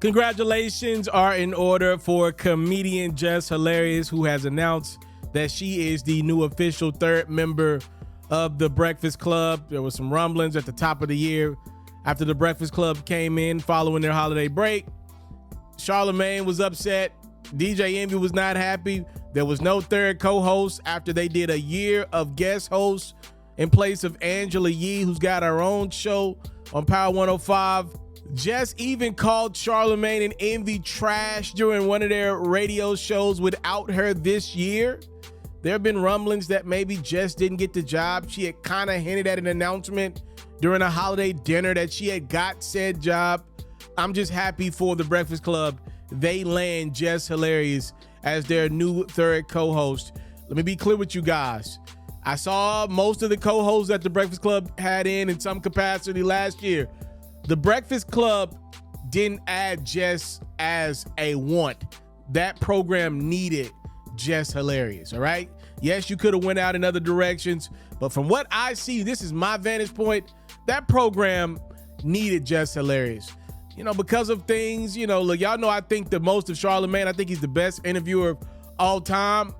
Congratulations are in order for comedian Jess Hilarious, who has announced that she is the new official third member of the Breakfast Club. There was some rumblings at the top of the year after the Breakfast Club came in following their holiday break. Charlamagne was upset. DJ Envy was not happy. There was no third co-host after they did a year of guest hosts in place of Angela Yee, who's got her own show on Power 105. Jess even called Charlamagne and Envy trash during one of their radio shows without her this year. There have been rumblings that maybe Jess didn't get the job. She had kind of hinted at an announcement during a holiday dinner that she had got said job. I'm just happy for the Breakfast Club. They land Jess Hilarious as their new third co-host. Let me be clear with you guys. I saw most of the co-hosts that the Breakfast Club had in some capacity last year. The Breakfast Club didn't add Jess as a want. That program needed Jess Hilarious, all right? Yes, you could have went out in other directions, but from what I see, this is my vantage point, that program needed Jess Hilarious. You know, because of things, you know, look, y'all know I think the most of Charlamagne. I think he's the best interviewer of all time.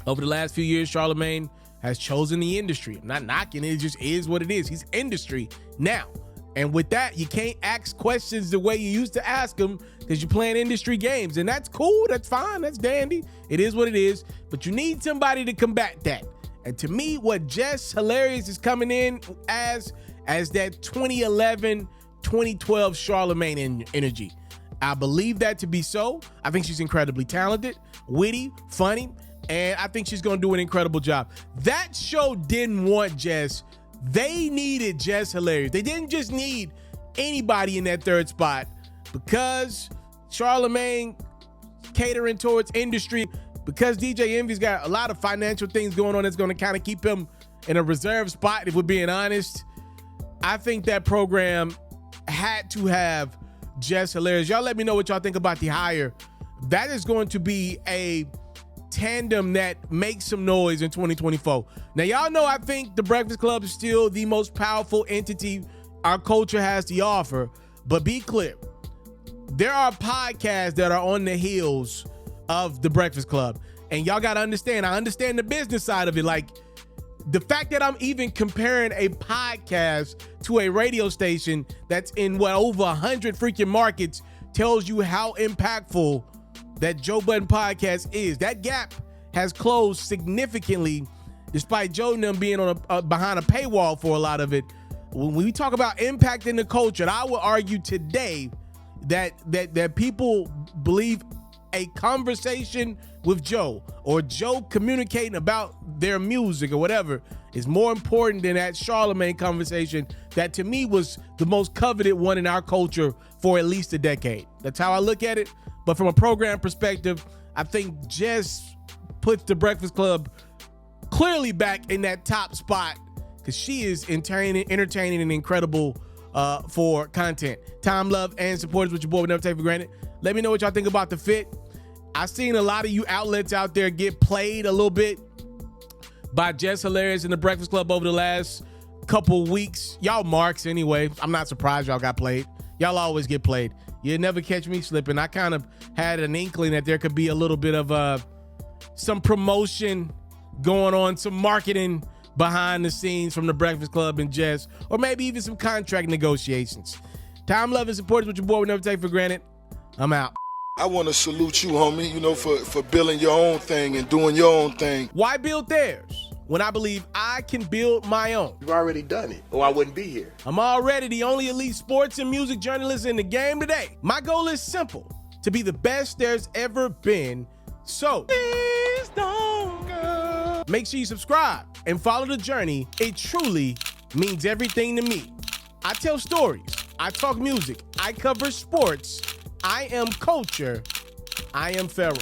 Over the last few years, Charlamagne has chosen the industry. I'm not knocking it, it just is what it is. He's industry now. And with that, you can't ask questions the way you used to ask them because you're playing industry games. And that's cool. That's fine. That's dandy. It is what it is. But you need somebody to combat that. And to me, what Jess Hilarious is coming in as that 2011, 2012 Charlamagne energy. I believe that to be so. I think she's incredibly talented, witty, funny, and I think she's going to do an incredible job. That show didn't want Jess. They needed Jess Hilarious. They didn't just need anybody in that third spot because Charlamagne catering towards industry, because DJ Envy's got a lot of financial things going on that's going to kind of keep him in a reserve spot, if we're being honest. I think that program had to have Jess Hilarious. Y'all let me know what y'all think about the hire. That is going to be a tandem that makes some noise in 2024. Now, y'all know I think the Breakfast Club is still the most powerful entity our culture has to offer, but be clear. There are podcasts that are on the heels of the Breakfast Club, and y'all got to understand, I understand the business side of it. Like, the fact that I'm even comparing a podcast to a radio station that's in over 100 freaking markets tells you how impactful that Joe Budden podcast is. That gap has closed significantly, despite Joe and them being on behind a paywall for a lot of it. When we talk about impacting the culture, I would argue today that people believe a conversation with Joe or Joe communicating about their music or whatever is more important than that Charlamagne conversation that to me was the most coveted one in our culture for at least a decade. That's how I look at it. But from a program perspective, I think Jess puts the Breakfast Club clearly back in that top spot because she is entertaining and incredible for content. Time, love, and support is what your boy would never take for granted. Let me know what y'all think about the fit. I've seen a lot of you outlets out there get played a little bit by Jess Hilarious and the Breakfast Club over the last couple weeks. Y'all marks anyway. I'm not surprised y'all got played. Y'all always get played. You never catch me slipping. I kind of had an inkling that there could be a little bit of some promotion going on, some marketing behind the scenes from the Breakfast Club and Jess, or maybe even some contract negotiations. Time, love, and support is what your boy would never take for granted. I'm out. I want to salute you, homie, you know, for building your own thing and doing your own thing. Why build theirs when I believe I can build my own? You've already done it, or I wouldn't be here. I'm already the only elite sports and music journalist in the game today. My goal is simple, to be the best there's ever been. So, please don't go. Make sure you subscribe and follow the journey. It truly means everything to me. I tell stories. I talk music. I cover sports. I am culture. I am Pharaoh.